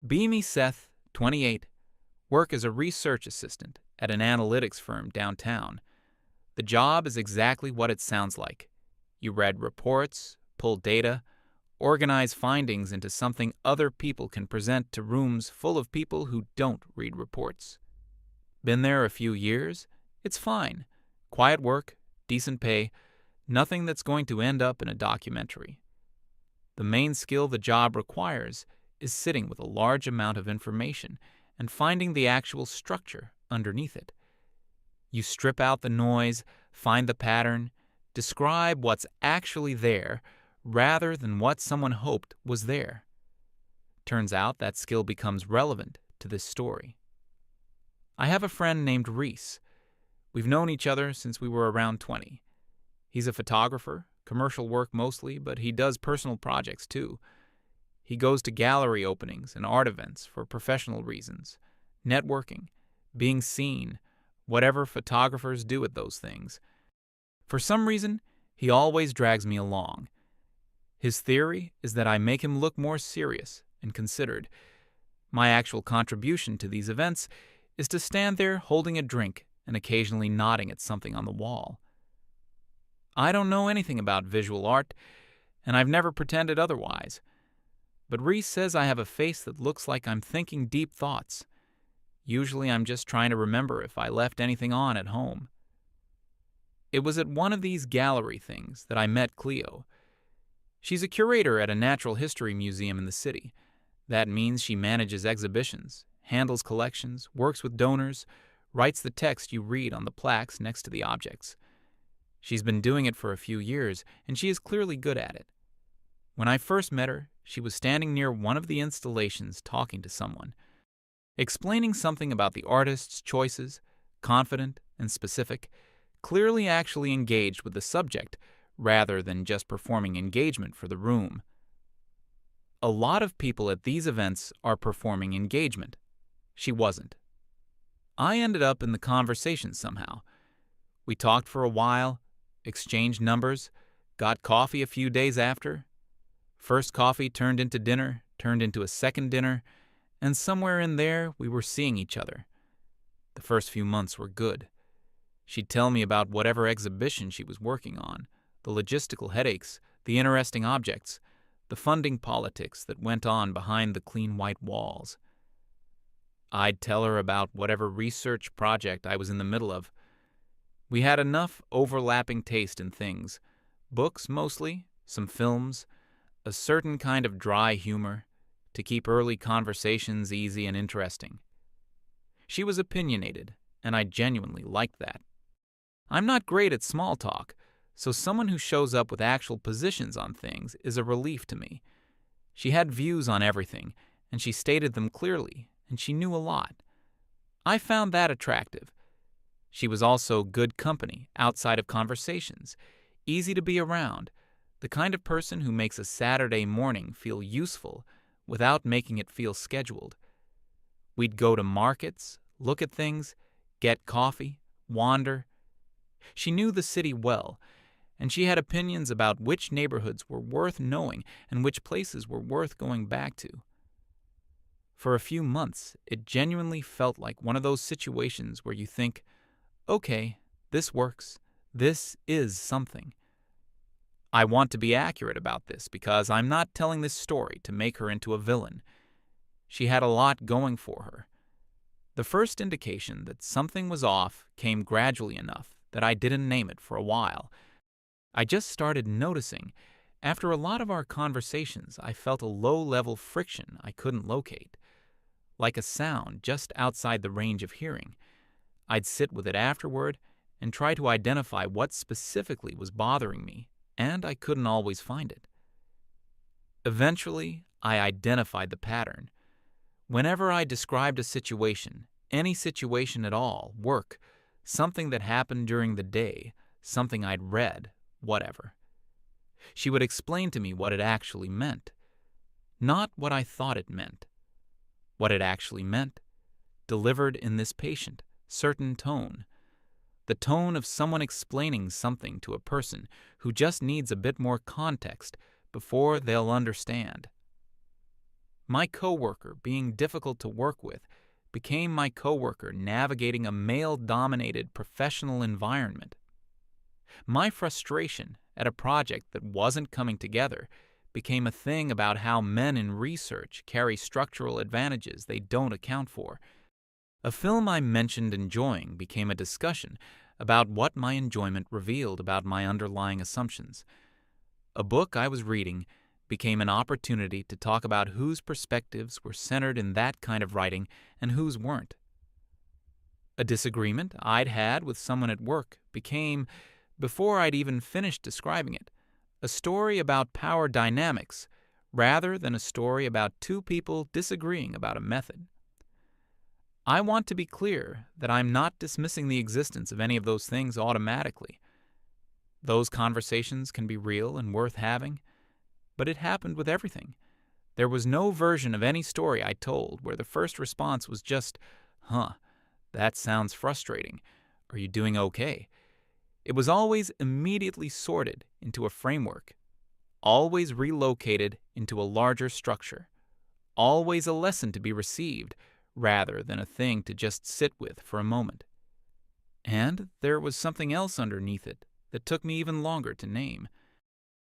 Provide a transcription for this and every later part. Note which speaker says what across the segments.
Speaker 1: Beamy Seth, 28, work as a research assistant at an analytics firm downtown. The job is exactly what it sounds like. You read reports, pull data, organize findings into something other people can present to rooms full of people who don't read reports. Been there a few years? It's fine. Quiet work, decent pay, nothing that's going to end up in a documentary. The main skill the job requires is sitting with a large amount of information and finding the actual structure underneath it. You strip out the noise, find the pattern, describe what's actually there rather than what someone hoped was there. Turns out that skill becomes relevant to this story. I have a friend named Reese. We've known each other since we were around 20. He's a photographer, commercial work mostly, but he does personal projects too. He goes to gallery openings and art events for professional reasons, networking, being seen, whatever photographers do at those things. For some reason, he always drags me along. His theory is that I make him look more serious and considered. My actual contribution to these events is to stand there holding a drink and occasionally nodding at something on the wall. I don't know anything about visual art, and I've never pretended otherwise. But Reese says I have a face that looks like I'm thinking deep thoughts. Usually I'm just trying to remember if I left anything on at home. It was at one of these gallery things that I met Cleo. She's a curator at a natural history museum in the city. That means she manages exhibitions, handles collections, works with donors, writes the text you read on the plaques next to the objects. She's been doing it for a few years, and she is clearly good at it. When I first met her, she was standing near one of the installations talking to someone, explaining something about the artist's choices, confident and specific, clearly actually engaged with the subject rather than just performing engagement for the room. A lot of people at these events are performing engagement. She wasn't. I ended up in the conversation somehow. We talked for a while, exchanged numbers, got coffee a few days after. First coffee turned into dinner, turned into a second dinner, and somewhere in there we were seeing each other. The first few months were good. She'd tell me about whatever exhibition she was working on, the logistical headaches, the interesting objects, the funding politics that went on behind the clean white walls. I'd tell her about whatever research project I was in the middle of. We had enough overlapping taste in things, books mostly, some films, a certain kind of dry humor, to keep early conversations easy and interesting. She was opinionated, and I genuinely liked that. I'm not great at small talk, so someone who shows up with actual positions on things is a relief to me. She had views on everything, and she stated them clearly, and she knew a lot. I found that attractive. She was also good company outside of conversations, easy to be around, the kind of person who makes a Saturday morning feel useful without making it feel scheduled. We'd go to markets, look at things, get coffee, wander. She knew the city well, and she had opinions about which neighborhoods were worth knowing and which places were worth going back to. For a few months, it genuinely felt like one of those situations where you think, okay, this works. This is something. I want to be accurate about this because I'm not telling this story to make her into a villain. She had a lot going for her. The first indication that something was off came gradually enough that I didn't name it for a while. I just started noticing. After a lot of our conversations, I felt a low-level friction I couldn't locate, like a sound just outside the range of hearing. I'd sit with it afterward and try to identify what specifically was bothering me, and I couldn't always find it. Eventually, I identified the pattern. Whenever I described a situation, any situation at all, work, something that happened during the day, something I'd read, whatever, she would explain to me what it actually meant. Not what I thought it meant. What it actually meant, delivered in this patient, certain tone. The tone of someone explaining something to a person who just needs a bit more context before they'll understand. My coworker being difficult to work with became my coworker navigating a male-dominated professional environment. My frustration at a project that wasn't coming together became a thing about how men in research carry structural advantages they don't account for. A film I mentioned enjoying became a discussion about what my enjoyment revealed about my underlying assumptions. A book I was reading became an opportunity to talk about whose perspectives were centered in that kind of writing and whose weren't. A disagreement I'd had with someone at work became, before I'd even finished describing it, a story about power dynamics rather than a story about two people disagreeing about a method. I want to be clear that I'm not dismissing the existence of any of those things automatically. Those conversations can be real and worth having, but it happened with everything. There was no version of any story I told where the first response was just, "Huh, that sounds frustrating. Are you doing okay?" It was always immediately sorted into a framework, always relocated into a larger structure, always a lesson to be received rather than a thing to just sit with for a moment. And there was something else underneath it that took me even longer to name.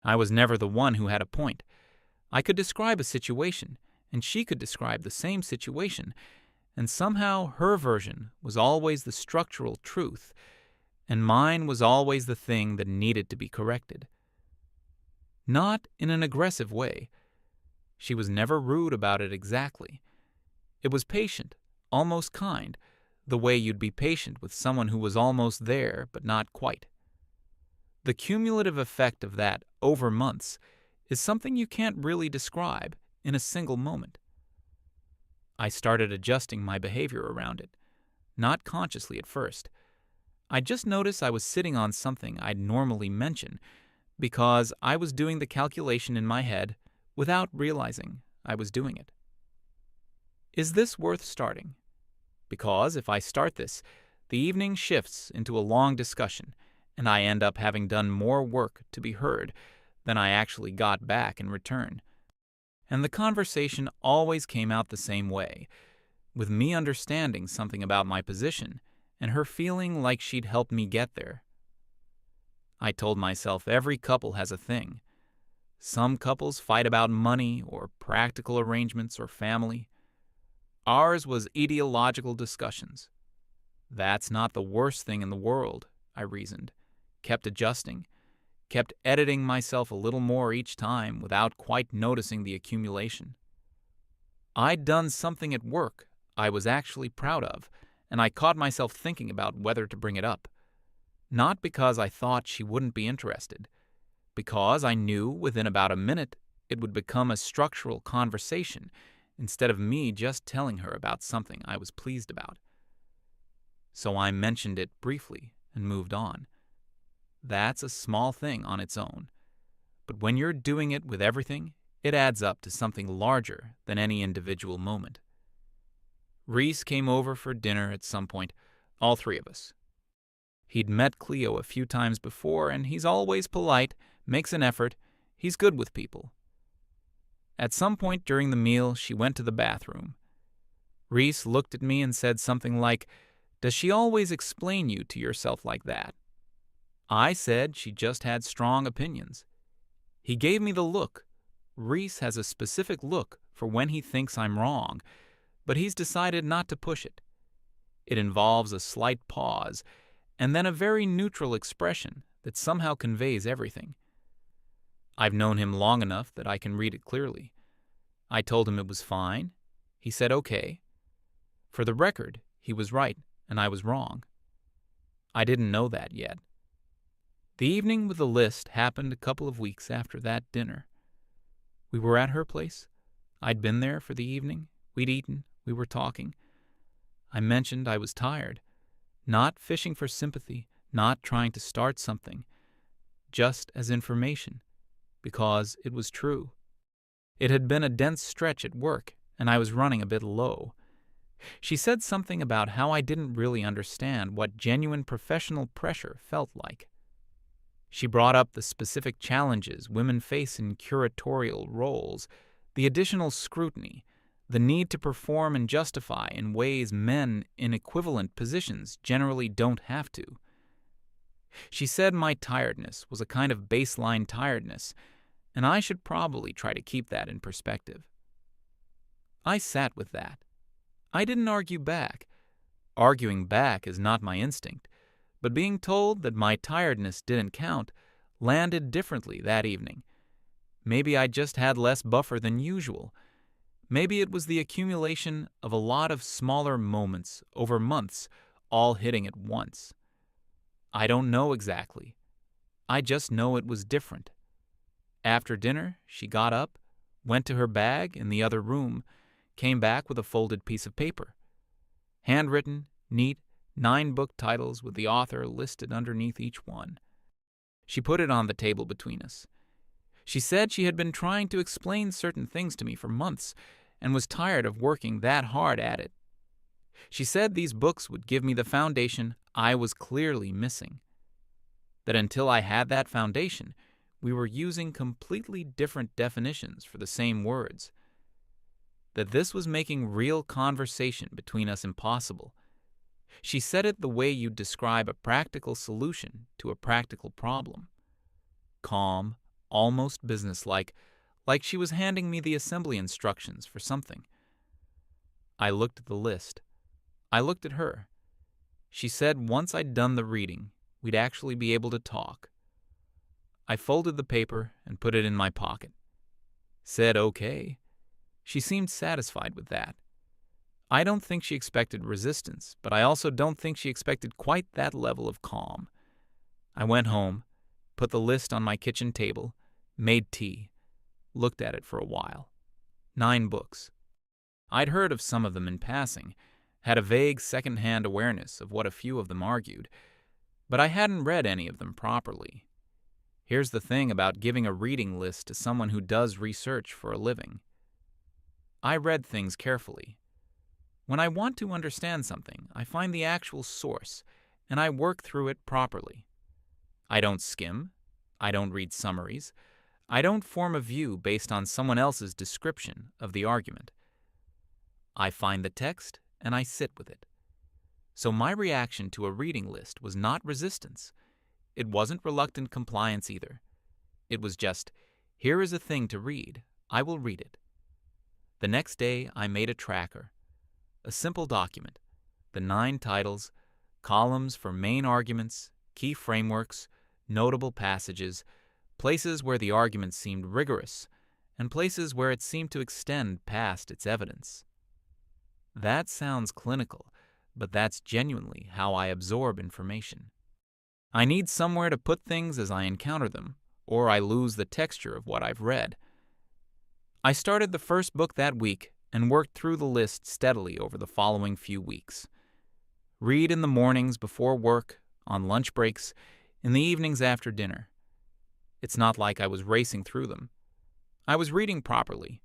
Speaker 1: I was never the one who had a point. I could describe a situation, and she could describe the same situation, and somehow her version was always the structural truth, and mine was always the thing that needed to be corrected. Not in an aggressive way. She was never rude about it exactly. It was patient, almost kind, the way you'd be patient with someone who was almost there but not quite. The cumulative effect of that over months is something you can't really describe in a single moment. I started adjusting my behavior around it, not consciously at first. I just noticed I was sitting on something I'd normally mention because I was doing the calculation in my head without realizing I was doing it. Is this worth starting? Because if I start this, the evening shifts into a long discussion, and I end up having done more work to be heard than I actually got back in return. And the conversation always came out the same way, with me understanding something about my position and her feeling like she'd helped me get there. I told myself every couple has a thing. Some couples fight about money or practical arrangements or family. Ours was ideological discussions. That's not the worst thing in the world, I reasoned, kept adjusting, kept editing myself a little more each time without quite noticing the accumulation. I'd done something at work I was actually proud of, and I caught myself thinking about whether to bring it up. Not because I thought she wouldn't be interested, because I knew within about a minute it would become a structural conversation instead of me just telling her about something I was pleased about. So I mentioned it briefly and moved on. That's a small thing on its own, but when you're doing it with everything, it adds up to something larger than any individual moment. Reese came over for dinner at some point, all three of us. He'd met Cleo a few times before, and he's always polite, makes an effort, he's good with people. At some point during the meal, she went to the bathroom. Reese looked at me and said something like, "Does she always explain you to yourself like that?" I said she just had strong opinions. He gave me the look. Reese has a specific look for when he thinks I'm wrong, but he's decided not to push it. It involves a slight pause, and then a very neutral expression that somehow conveys everything. I've known him long enough that I can read it clearly. I told him it was fine. He said okay. For the record, he was right, and I was wrong. I didn't know that yet. The evening with the list happened a couple of weeks after that dinner. We were at her place. I'd been there for the evening. We'd eaten. We were talking. I mentioned I was tired. Not fishing for sympathy, not trying to start something. Just as information. Because it was true. It had been a dense stretch at work, and I was running a bit low. She said something about how I didn't really understand what genuine professional pressure felt like. She brought up the specific challenges women face in curatorial roles, the additional scrutiny, the need to perform and justify in ways men in equivalent positions generally don't have to. She said my tiredness was a kind of baseline tiredness, and I should probably try to keep that in perspective. I sat with that. I didn't argue back. Arguing back is not my instinct, but being told that my tiredness didn't count landed differently that evening. Maybe I just had less buffer than usual. Maybe it was the accumulation of a lot of smaller moments over months, all hitting at once. I don't know exactly. I just know it was different. After dinner, she got up, went to her bag in the other room, came back with a folded piece of paper. Handwritten, neat, 9 book titles with the author listed underneath each one. She put it on the table between us. She said she had been trying to explain certain things to me for months and was tired of working that hard at it. She said these books would give me the foundation I was clearly missing. That until I had that foundation, we were using completely different definitions for the same words. That this was making real conversation between us impossible. She said it the way you'd describe a practical solution to a practical problem. Calm, almost businesslike, like she was handing me the assembly instructions for something. I looked at the list. I looked at her. She said once I'd done the reading, we'd actually be able to talk. I folded the paper and put it in my pocket. Said okay. She seemed satisfied with that. I don't think she expected resistance, but I also don't think she expected quite that level of calm. I went home, put the list on my kitchen table, made tea, looked at it for a while. 9 books. I'd heard of some of them in passing, had a vague second-hand awareness of what a few of them argued, but I hadn't read any of them properly. Here's the thing about giving a reading list to someone who does research for a living. I read things carefully. When I want to understand something, I find the actual source, and I work through it properly. I don't skim. I don't read summaries. I don't form a view based on someone else's description of the argument. I find the text, and I sit with it. So my reaction to a reading list was not resistance. It wasn't reluctant compliance either. It was just, here is a thing to read. I will read it. The next day, I made a tracker. A simple document. The 9 titles, columns for main arguments, key frameworks, notable passages, places where the argument seemed rigorous, and places where it seemed to extend past its evidence. That sounds clinical, but that's genuinely how I absorb information. I need somewhere to put things as I encounter them, or I lose the texture of what I've read. I started the first book that week and worked through the list steadily over the following few weeks. Read in the mornings before work, on lunch breaks, in the evenings after dinner. It's not like I was racing through them. I was reading properly.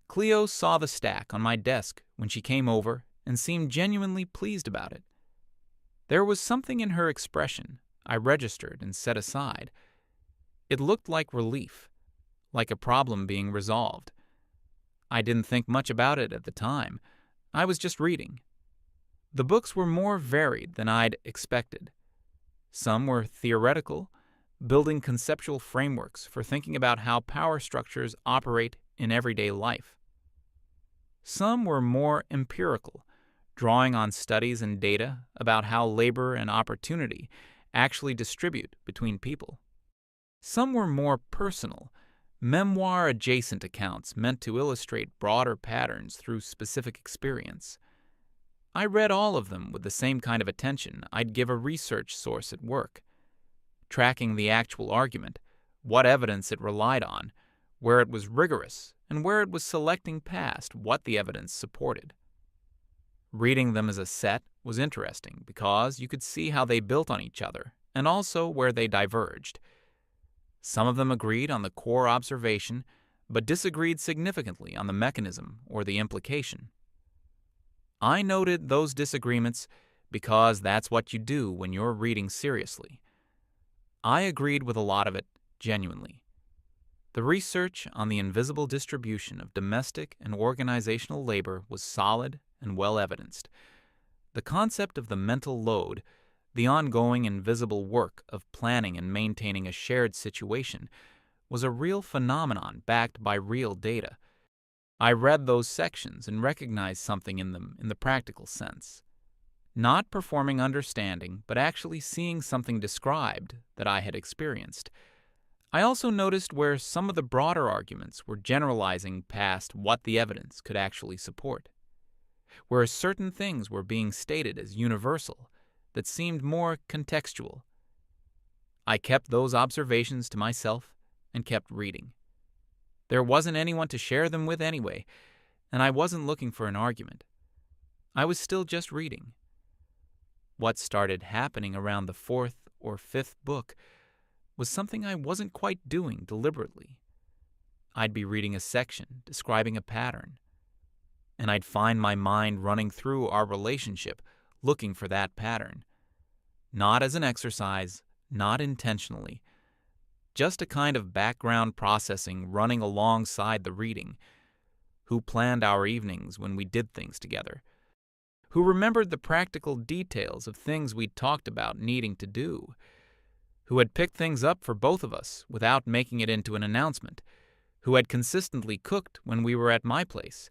Speaker 1: Cleo saw the stack on my desk when she came over and seemed genuinely pleased about it. There was something in her expression I registered and set aside. It looked like relief, like a problem being resolved. I didn't think much about it at the time. I was just reading. The books were more varied than I'd expected. Some were theoretical, building conceptual frameworks for thinking about how power structures operate in everyday life. Some were more empirical, drawing on studies and data about how labor and opportunity actually distribute between people. Some were more personal, memoir-adjacent accounts meant to illustrate broader patterns through specific experience. I read all of them with the same kind of attention I'd give a research source at work, tracking the actual argument, what evidence it relied on, where it was rigorous, and where it was selecting past what the evidence supported. Reading them as a set was interesting because you could see how they built on each other and also where they diverged. Some of them agreed on the core observation, but disagreed significantly on the mechanism or the implication. I noted those disagreements because that's what you do when you're reading seriously. I agreed with a lot of it, genuinely. The research on the invisible distribution of domestic and organizational labor was solid and well evidenced. The concept of the mental load, the ongoing invisible work of planning and maintaining a shared situation, was a real phenomenon backed by real data. I read those sections and recognized something in them in the practical sense. Not performing understanding, but actually seeing something described that I had experienced. I also noticed where some of the broader arguments were generalizing past what the evidence could actually support, where certain things were being stated as universal that seemed more contextual. I kept those observations to myself and kept reading. There wasn't anyone to share them with anyway, and I wasn't looking for an argument. I was still just reading. What started happening around the fourth or fifth book was something I wasn't quite doing deliberately. I'd be reading a section describing a pattern, and I'd find my mind running through our relationship looking for that pattern. Not as an exercise, not intentionally, just a kind of background processing running alongside the reading. Who planned our evenings when we did things together? Who remembered the practical details of things we'd talked about needing to do? Who had picked things up for both of us without making it into an announcement? Who had consistently cooked when we were at my place?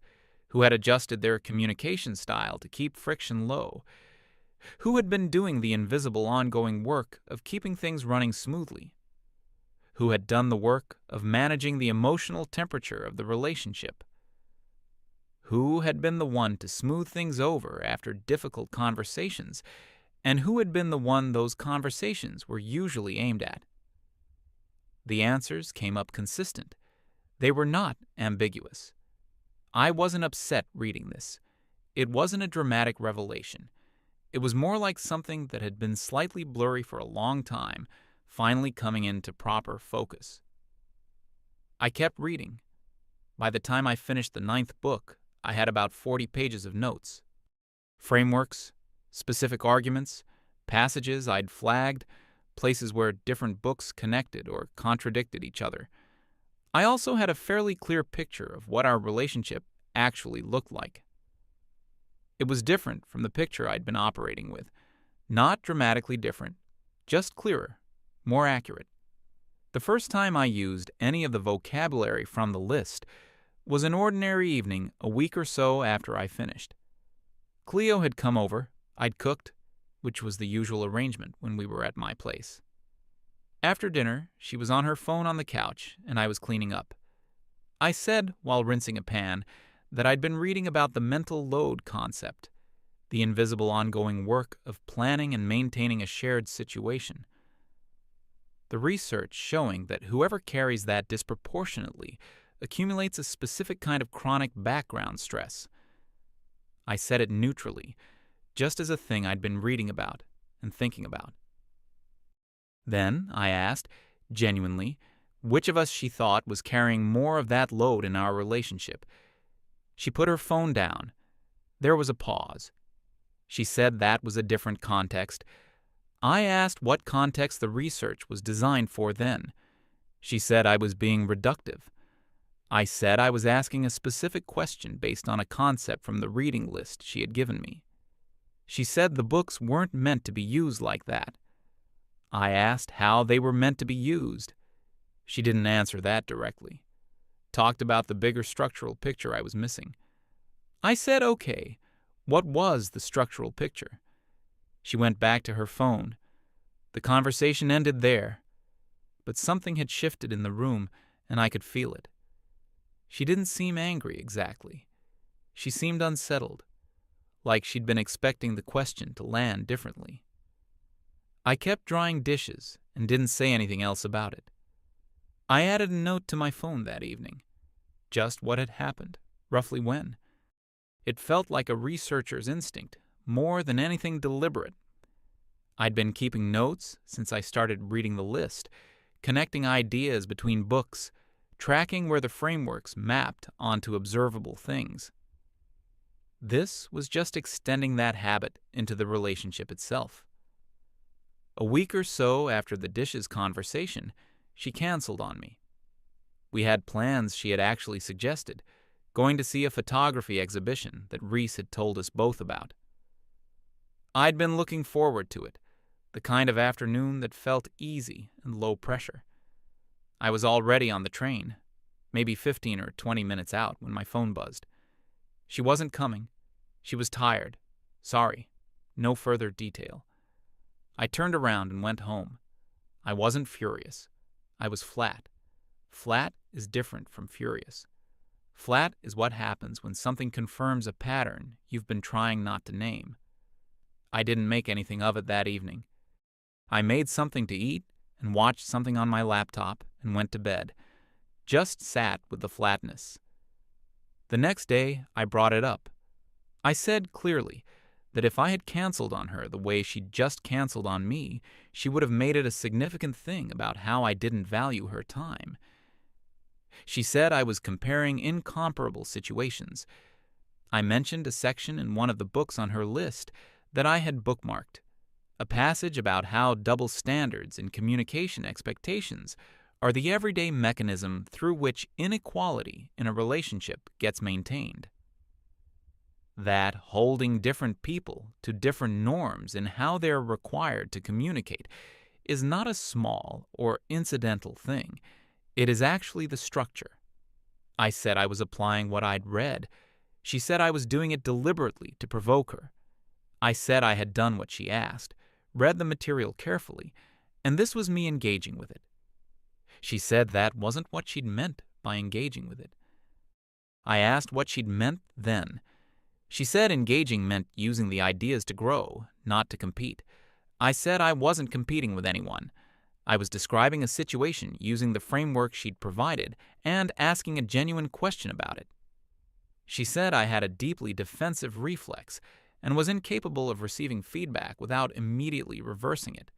Speaker 1: Who had adjusted their communication style to keep friction low? Who had been doing the invisible ongoing work of keeping things running smoothly? Who had done the work of managing the emotional temperature of the relationship? Who had been the one to smooth things over after difficult conversations, and who had been the one those conversations were usually aimed at? The answers came up consistent. They were not ambiguous. I wasn't upset reading this. It wasn't a dramatic revelation. It was more like something that had been slightly blurry for a long time, finally coming into proper focus. I kept reading. By the time I finished the 9th book, I had about 40 pages of notes. Frameworks, specific arguments, passages I'd flagged, places where different books connected or contradicted each other. I also had a fairly clear picture of what our relationship actually looked like. It was different from the picture I'd been operating with. Not dramatically different, just clearer, more accurate. The first time I used any of the vocabulary from the list was an ordinary evening a week or so after I finished. Cleo had come over, I'd cooked, which was the usual arrangement when we were at my place. After dinner, she was on her phone on the couch, and I was cleaning up. I said, while rinsing a pan, that I'd been reading about the mental load concept, the invisible ongoing work of planning and maintaining a shared situation. The research showing that whoever carries that disproportionately accumulates a specific kind of chronic background stress. I said it neutrally, just as a thing I'd been reading about and thinking about. Then I asked, genuinely, which of us she thought was carrying more of that load in our relationship. She put her phone down. There was a pause. She said that was a different context. I asked what context the research was designed for then. She said I was being reductive. I said I was asking a specific question based on a concept from the reading list she had given me. She said the books weren't meant to be used like that. I asked how they were meant to be used. She didn't answer that directly. Talked about the bigger structural picture I was missing. I said, okay, what was the structural picture? She went back to her phone. The conversation ended there. But something had shifted in the room, and I could feel it. She didn't seem angry exactly. She seemed unsettled, like she'd been expecting the question to land differently. I kept drying dishes and didn't say anything else about it. I added a note to my phone that evening. Just what had happened, roughly when. It felt like a researcher's instinct, more than anything deliberate. I'd been keeping notes since I started reading the list, connecting ideas between books, tracking where the frameworks mapped onto observable things. This was just extending that habit into the relationship itself. A week or so after the dishes conversation, she canceled on me. We had plans she had actually suggested, going to see a photography exhibition that Reese had told us both about. I'd been looking forward to it, the kind of afternoon that felt easy and low pressure. I was already on the train, maybe 15 or 20 minutes out when my phone buzzed. She wasn't coming. She was tired. Sorry. No further detail. I turned around and went home. I wasn't furious. I was flat. Flat is different from furious. Flat is what happens when something confirms a pattern you've been trying not to name. I didn't make anything of it that evening. I made something to eat and watched something on my laptop and went to bed. Just sat with the flatness. The next day, I brought it up. I said clearly that if I had canceled on her the way she'd just canceled on me, she would have made it a significant thing about how I didn't value her time. She said I was comparing incomparable situations. I mentioned a section in one of the books on her list that I had bookmarked, a passage about how double standards in communication expectations are the everyday mechanism through which inequality in a relationship gets maintained. That holding different people to different norms in how they're required to communicate is not a small or incidental thing. It is actually the structure. I said I was applying what I'd read. She said I was doing it deliberately to provoke her. I said I had done what she asked, read the material carefully, and this was me engaging with it. She said that wasn't what she'd meant by engaging with it. I asked what she'd meant then. She said engaging meant using the ideas to grow, not to compete. I said I wasn't competing with anyone. I was describing a situation using the framework she'd provided and asking a genuine question about it. She said I had a deeply defensive reflex and was incapable of receiving feedback without immediately reversing it.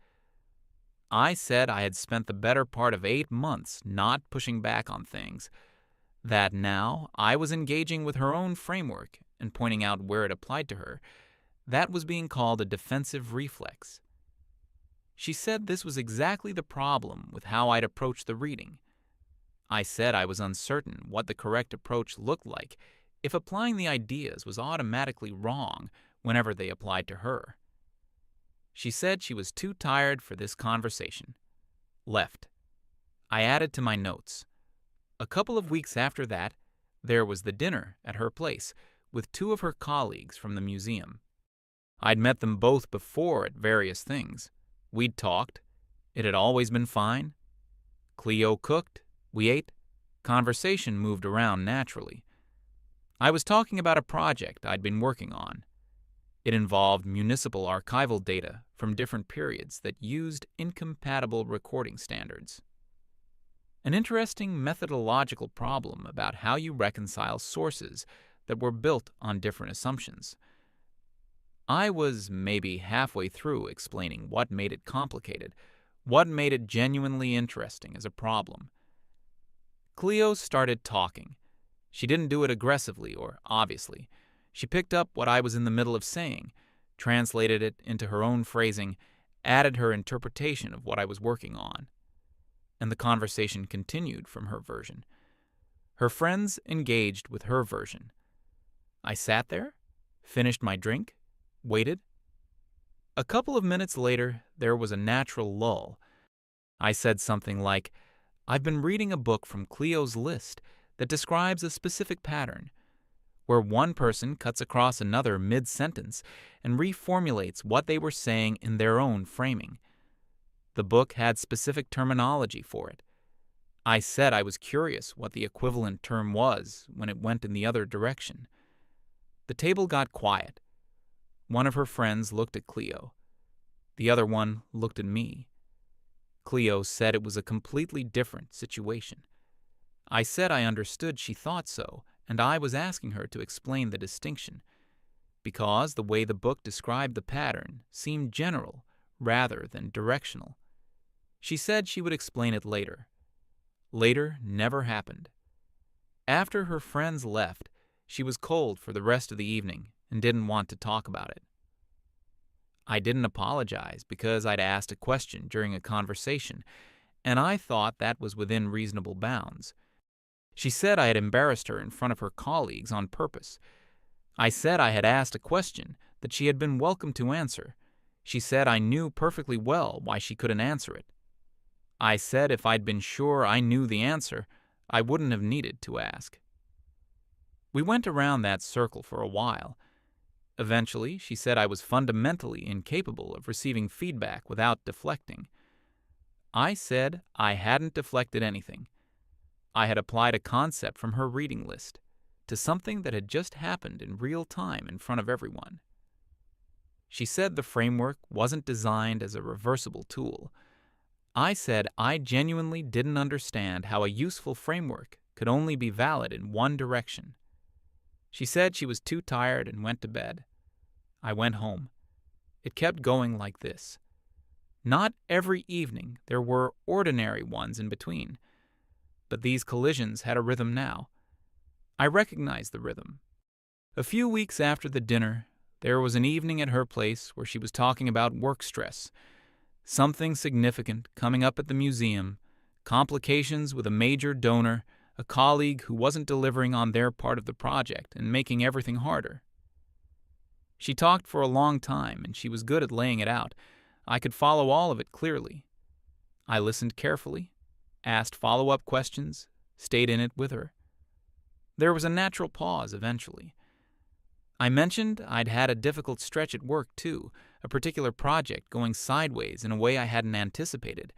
Speaker 1: I said I had spent the better part of 8 months not pushing back on things, that now I was engaging with her own framework and pointing out where it applied to her. That was being called a defensive reflex. She said this was exactly the problem with how I'd approached the reading. I said I was uncertain what the correct approach looked like if applying the ideas was automatically wrong whenever they applied to her. She said she was too tired for this conversation. Left. I added to my notes. A couple of weeks after that, there was the dinner at her place with 2 of her colleagues from the museum. I'd met them both before at various things. We'd talked. It had always been fine. Cleo cooked. We ate. Conversation moved around naturally. I was talking about a project I'd been working on. It involved municipal archival data from different periods that used incompatible recording standards. An interesting methodological problem about how you reconcile sources that were built on different assumptions. I was maybe halfway through explaining what made it complicated, what made it genuinely interesting as a problem. Cleo started talking. She didn't do it aggressively or obviously. She picked up what I was in the middle of saying, translated it into her own phrasing, added her interpretation of what I was working on. And the conversation continued from her version. Her friends engaged with her version. I sat there, finished my drink, waited. A couple of minutes later, there was a natural lull. I said something like, I've been reading a book from Cleo's list that describes a specific pattern, where one person cuts across another mid-sentence and reformulates what they were saying in their own framing. The book had specific terminology for it. I said I was curious what the equivalent term was when it went in the other direction. The table got quiet. One of her friends looked at Cleo. The other one looked at me. Cleo said it was a completely different situation. I said I understood she thought so, and I was asking her to explain the distinction, because the way the book described the pattern seemed general rather than directional. She said she would explain it later. Later never happened. After her friends left, she was cold for the rest of the evening and didn't want to talk about it. I didn't apologize because I'd asked a question during a conversation, and I thought that was within reasonable bounds. She said I had embarrassed her in front of her colleagues on purpose. I said I had asked a question that she had been welcome to answer. She said I knew perfectly well why she couldn't answer it. I said if I'd been sure I knew the answer, I wouldn't have needed to ask. We went around that circle for a while. Eventually, she said I was fundamentally incapable of receiving feedback without deflecting. I said I hadn't deflected anything. I had applied a concept from her reading list to something that had just happened in real time in front of everyone. She said the framework wasn't designed as a reversible tool. I said I genuinely didn't understand how a useful framework could only be valid in one direction. She said she was too tired and went to bed. I went home. It kept going like this. Not every evening, there were ordinary ones in between. But these collisions had a rhythm now. I recognized the rhythm. A few weeks after the dinner, there was an evening at her place where she was talking about work stress, something significant coming up at the museum, complications with a major donor, a colleague who wasn't delivering on their part of the project and making everything harder. She talked for a long time, and she was good at laying it out. I could follow all of it clearly. I listened carefully, asked follow-up questions, stayed in it with her. There was a natural pause eventually. I mentioned I'd had a difficult stretch at work too, a particular project going sideways in a way I hadn't anticipated.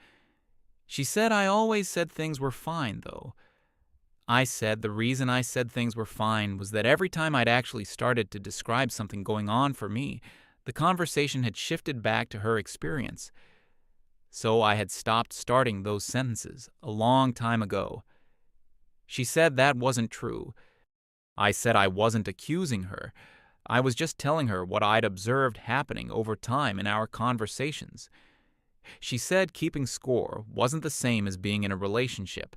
Speaker 1: She said I always said things were fine, though. I said the reason I said things were fine was that every time I'd actually started to describe something going on for me, the conversation had shifted back to her experience. So I had stopped starting those sentences a long time ago. She said that wasn't true. I said I wasn't accusing her. I was just telling her what I'd observed happening over time in our conversations. She said keeping score wasn't the same as being in a relationship.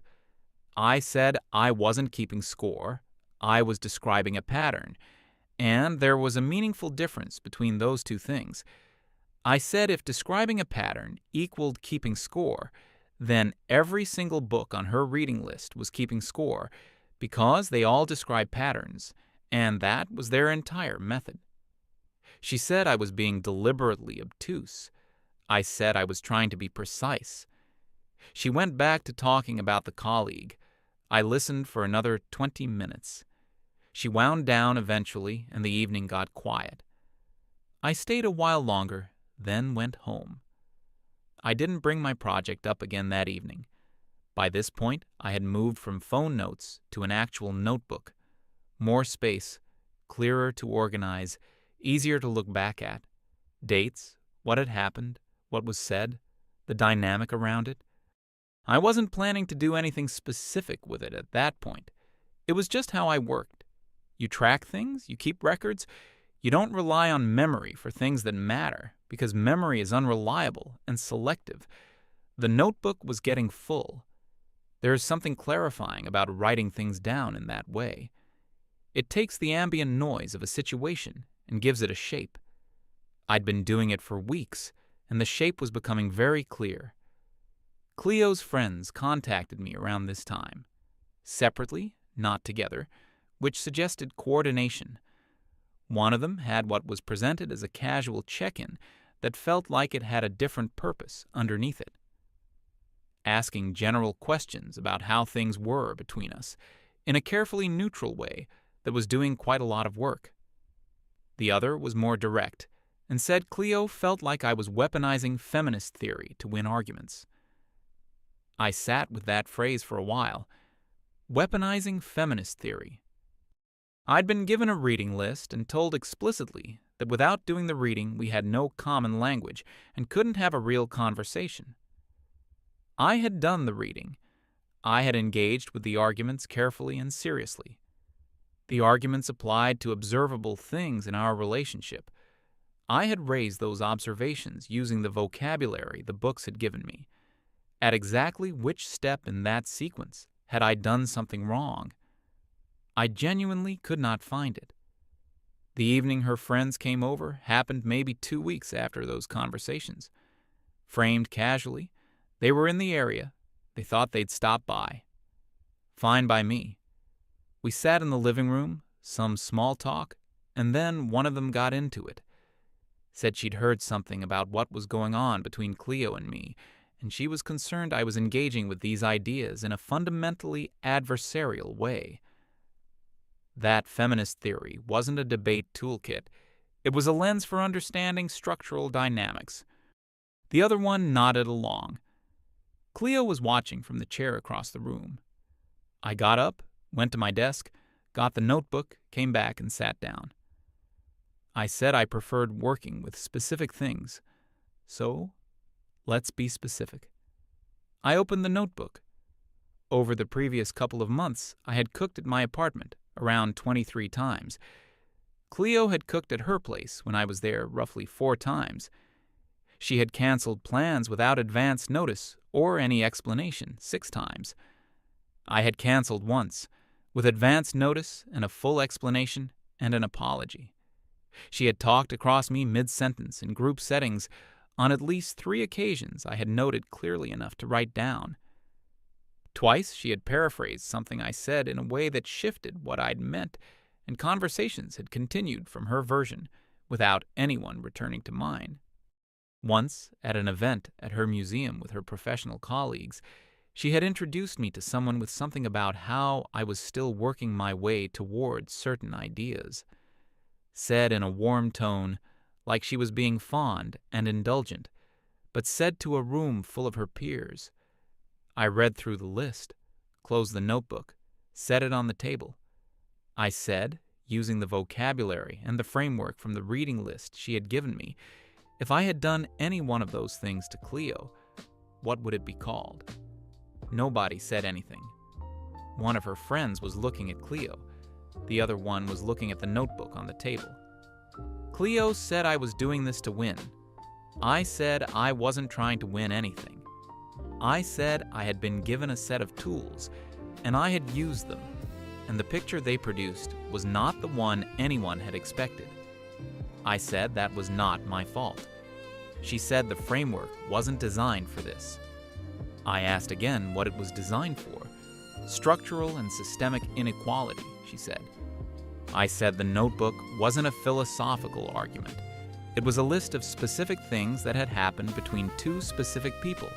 Speaker 1: I said I wasn't keeping score. I was describing a pattern. And there was a meaningful difference between those two things. I said if describing a pattern equaled keeping score, then every single book on her reading list was keeping score, because they all describe patterns, and that was their entire method. She said I was being deliberately obtuse. I said I was trying to be precise. She went back to talking about the colleague. I listened for another 20 minutes. She wound down eventually, and the evening got quiet. I stayed a while longer, then went home. I didn't bring my project up again that evening. By this point, I had moved from phone notes to an actual notebook. More space, clearer to organize, easier to look back at. Dates, what had happened, what was said, the dynamic around it. I wasn't planning to do anything specific with it at that point. It was just how I worked. You track things, you keep records. You don't rely on memory for things that matter, because memory is unreliable and selective. The notebook was getting full. There is something clarifying about writing things down in that way. It takes the ambient noise of a situation and gives it a shape. I'd been doing it for weeks, and the shape was becoming very clear. Cleo's friends contacted me around this time. Separately, not together, which suggested coordination. One of them had what was presented as a casual check-in that felt like it had a different purpose underneath it. Asking general questions about how things were between us, in a carefully neutral way that was doing quite a lot of work. The other was more direct, and said Cleo felt like I was weaponizing feminist theory to win arguments. I sat with that phrase for a while. Weaponizing feminist theory. I'd been given a reading list and told explicitly that without doing the reading we had no common language and couldn't have a real conversation. I had done the reading. I had engaged with the arguments carefully and seriously. The arguments applied to observable things in our relationship. I had raised those observations using the vocabulary the books had given me. At exactly which step in that sequence had I done something wrong? I genuinely could not find it. The evening her friends came over happened maybe 2 weeks after those conversations. Framed casually, they were in the area. They thought they'd stop by. Fine by me. We sat in the living room, some small talk, and then one of them got into it. Said she'd heard something about what was going on between Cleo and me, and she was concerned I was engaging with these ideas in a fundamentally adversarial way. That feminist theory wasn't a debate toolkit. It was a lens for understanding structural dynamics. The other one nodded along. Cleo was watching from the chair across the room. I got up, went to my desk, got the notebook, came back and sat down. I said I preferred working with specific things. So, let's be specific. I opened the notebook. Over the previous couple of months, I had cooked at my apartment around 23 times. Cleo had cooked at her place when I was there roughly 4 times. She had canceled plans without advance notice or any explanation 6 times. I had canceled once, with advance notice and a full explanation and an apology. She had talked across me mid-sentence in group settings on at least 3 occasions I had noted clearly enough to write down. Twice she had paraphrased something I said in a way that shifted what I'd meant, and conversations had continued from her version without anyone returning to mine. Once, at an event at her museum with her professional colleagues, she had introduced me to someone with something about how I was still working my way towards certain ideas. Said in a warm tone, like she was being fond and indulgent, but said to a room full of her peers. I read through the list, closed the notebook, set it on the table. I said, using the vocabulary and the framework from the reading list she had given me, if I had done any one of those things to Cleo, what would it be called? Nobody said anything. One of her friends was looking at Cleo. The other one was looking at the notebook on the table. Cleo said I was doing this to win. I said I wasn't trying to win anything. I said I had been given a set of tools, and I had used them, and the picture they produced was not the one anyone had expected. I said that was not my fault. She said the framework wasn't designed for this. I asked again what it was designed for. Structural and systemic inequality, she said. I said the notebook wasn't a philosophical argument. It was a list of specific things that had happened between 2 specific people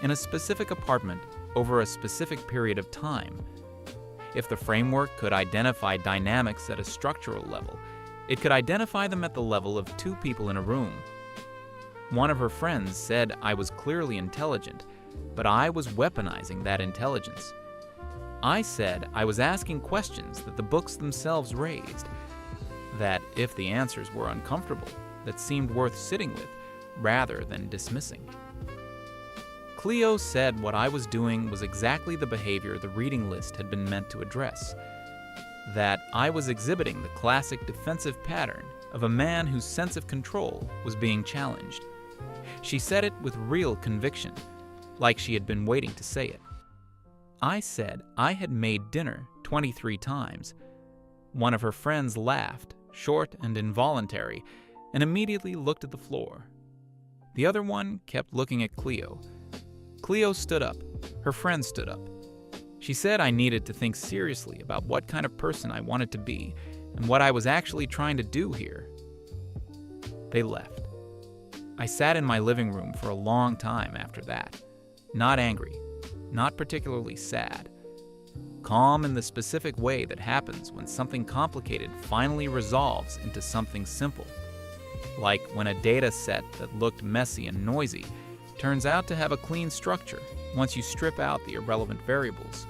Speaker 1: in a specific apartment over a specific period of time. If the framework could identify dynamics at a structural level, it could identify them at the level of 2 people in a room. One of her friends said I was clearly intelligent, but I was weaponizing that intelligence. I said I was asking questions that the books themselves raised, that if the answers were uncomfortable, that seemed worth sitting with rather than dismissing. Cleo said what I was doing was exactly the behavior the reading list had been meant to address, that I was exhibiting the classic defensive pattern of a man whose sense of control was being challenged. She said it with real conviction, like she had been waiting to say it. I said I had made dinner 23 times. One of her friends laughed, short and involuntary, and immediately looked at the floor. The other one kept looking at Cleo. Cleo stood up. Her friend stood up. She said I needed to think seriously about what kind of person I wanted to be and what I was actually trying to do here. They left. I sat in my living room for a long time after that, not angry, not particularly sad, calm in the specific way that happens when something complicated finally resolves into something simple, like when a data set that looked messy and noisy turns out to have a clean structure once you strip out the irrelevant variables.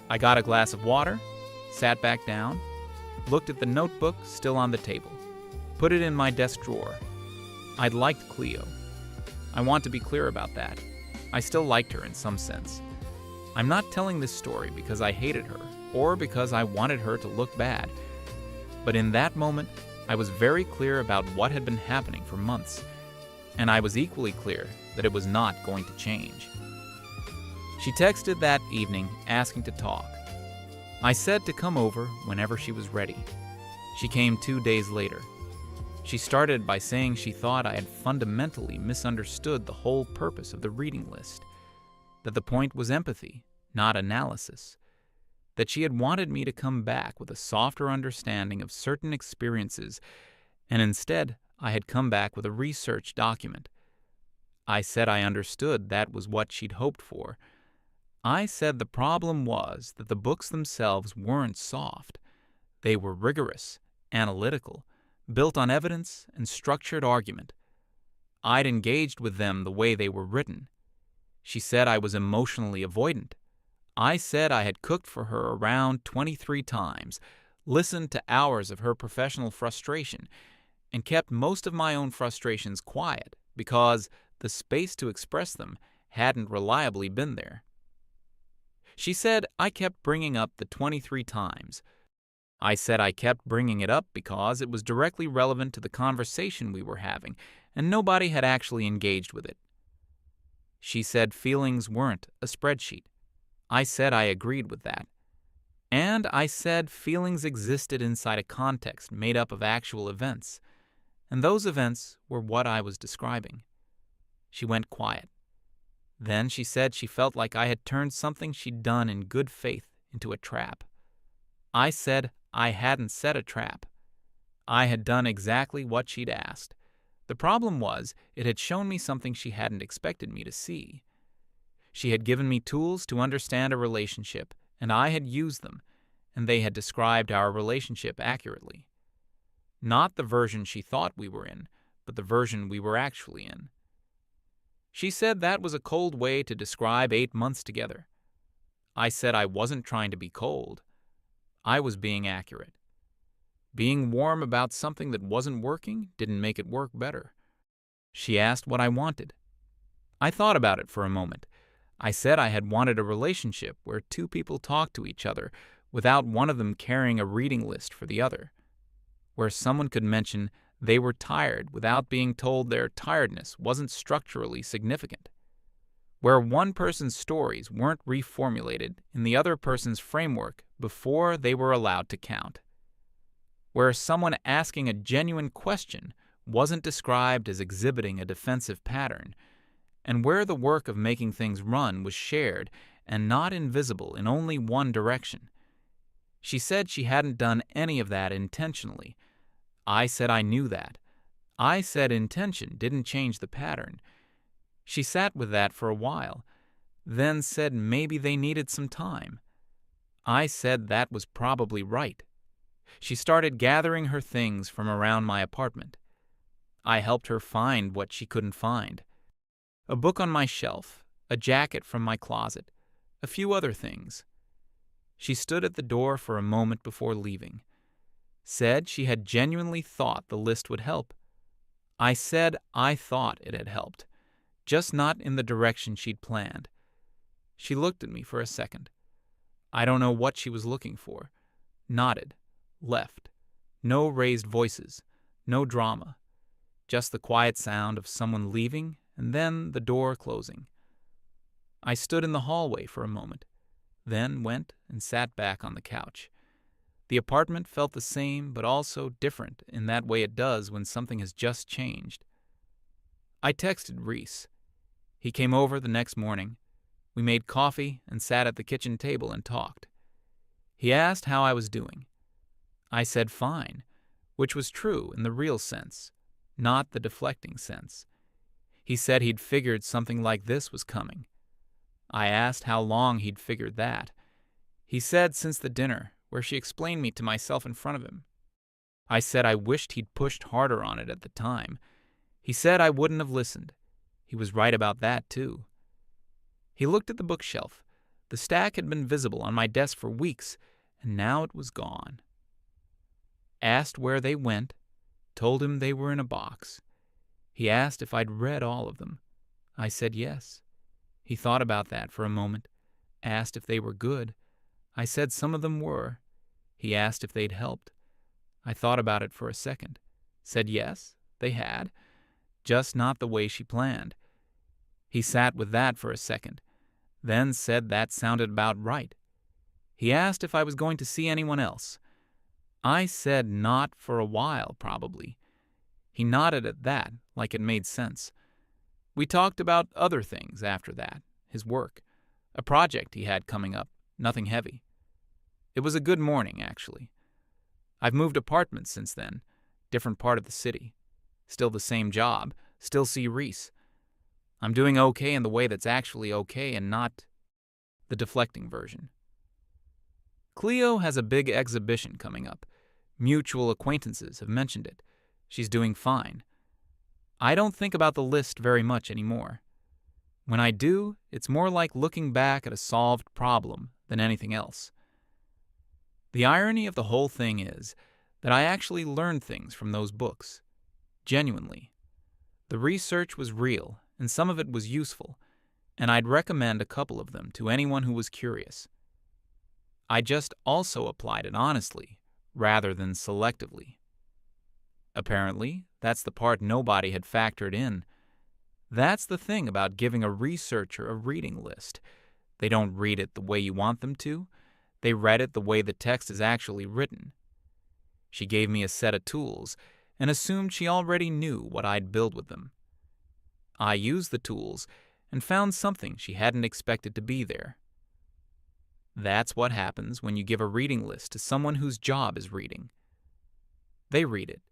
Speaker 1: I got a glass of water, sat back down, looked at the notebook still on the table, put it in my desk drawer. I'd liked Cleo. I want to be clear about that. I still liked her in some sense. I'm not telling this story because I hated her or because I wanted her to look bad. But in that moment, I was very clear about what had been happening for months, and I was equally clear that it was not going to change. She texted that evening asking to talk. I said to come over whenever she was ready. She came 2 days later. She started by saying she thought I had fundamentally misunderstood the whole purpose of the reading list, that the point was empathy, not analysis, that she had wanted me to come back with a softer understanding of certain experiences, and instead I had come back with a research document. I said I understood that was what she'd hoped for. I said the problem was that the books themselves weren't soft. They were rigorous, analytical, built on evidence and structured argument. I'd engaged with them the way they were written. She said I was emotionally avoidant. I said I had cooked for her around 23 times, listened to hours of her professional frustration, and kept most of my own frustrations quiet because the space to express them hadn't reliably been there. She said I kept bringing up the 23 times. I said I kept bringing it up because it was directly relevant to the conversation we were having, and nobody had actually engaged with it. She said feelings weren't a spreadsheet. I said I agreed with that. And I said feelings existed inside a context made up of actual events, and those events were what I was describing. She went quiet. Then she said she felt like I had turned something she'd done in good faith into a trap. I said I hadn't set a trap. I had done exactly what she'd asked. The problem was it had shown me something she hadn't expected me to see. She had given me tools to understand a relationship, and I had used them, and they had described our relationship accurately. Not the version she thought we were in, but the version we were actually in. She said that was a cold way to describe 8 months together. I said I wasn't trying to be cold. I was being accurate. Being warm about something that wasn't working didn't make it work better. She asked what I wanted. I thought about it for a moment. I said I had wanted a relationship where 2 people talked to each other without one of them carrying a reading list for the other, where someone could mention they were tired without being told their tiredness wasn't structurally significant, where one person's stories weren't reformulated in the other person's framework before they were allowed to count, where someone asking a genuine question wasn't described as exhibiting a defensive pattern, and where the work of making things run was shared and not invisible in only one direction. She said she hadn't done any of that intentionally. I said I knew that. I said intention didn't change the pattern. She sat with that for a while, then said maybe they needed some time. I said that was probably right. She started gathering her things from around my apartment. I helped her find what she couldn't find. A book on my shelf, a jacket from my closet, a few other things. She stood at the door for a moment before leaving. Said she had genuinely thought the list would help. I said I thought it had helped, just not in the direction she'd planned. She looked at me for a second. I don't know what she was looking for. Nodded. Left. No raised voices. No drama. Just the quiet sound of someone leaving and then the door closing. I stood in the hallway for a moment, then went and sat back on the couch. The apartment felt the same but also different in that way it does when something has just changed. I texted Reese. He came over the next morning. We made coffee and sat at the kitchen table and talked. He asked how I was doing. I said fine, which was true in the real sense, not the deflecting sense. He said he'd figured something like this was coming. I asked how long he'd figured that. He said since the dinner, where she explained me to myself in front of him. I said I wished he'd pushed harder on it at the time. He said I wouldn't have listened. He was right about that, too. He looked at the bookshelf. The stack had been visible on my desk for weeks, and now it was gone. Asked where they went, told him they were in a box. He asked if I'd read all of them. I said yes. He thought about that for a moment, asked if they were good. I said some of them were. He asked if they'd helped. I thought about it for a second. Said yes, they had, just not the way she planned. He sat with that for a second, then said that sounded about right. He asked if I was going to see anyone else. I said not for a while, probably. He nodded at that, like it made sense. We talked about other things after that, his work, a project he had coming up, nothing heavy. It was a good morning, actually. I've moved apartments since then, different part of the city. Still the same job, still see Reese. I'm doing okay in the way that's actually okay and not the deflecting version. Cleo has a big exhibition coming up. Mutual acquaintances have mentioned it. She's doing fine. I don't think about the list very much anymore. When I do, it's more like looking back at a solved problem than anything else. The irony of the whole thing is that I actually learned things from those books. Genuinely. The research was real, and some of it was useful, and I'd recommend a couple of them to anyone who was curious. I just also applied it honestly, rather than selectively. Apparently, that's the part nobody had factored in. That's the thing about giving a researcher a reading list. They don't read it the way you want them to. They read it the way the text is actually written. She gave me a set of tools and assumed she already knew what I'd build with them. I used the tools and found something she hadn't expected to be there. That's what happens when you give a reading list to someone whose job is reading. They read it,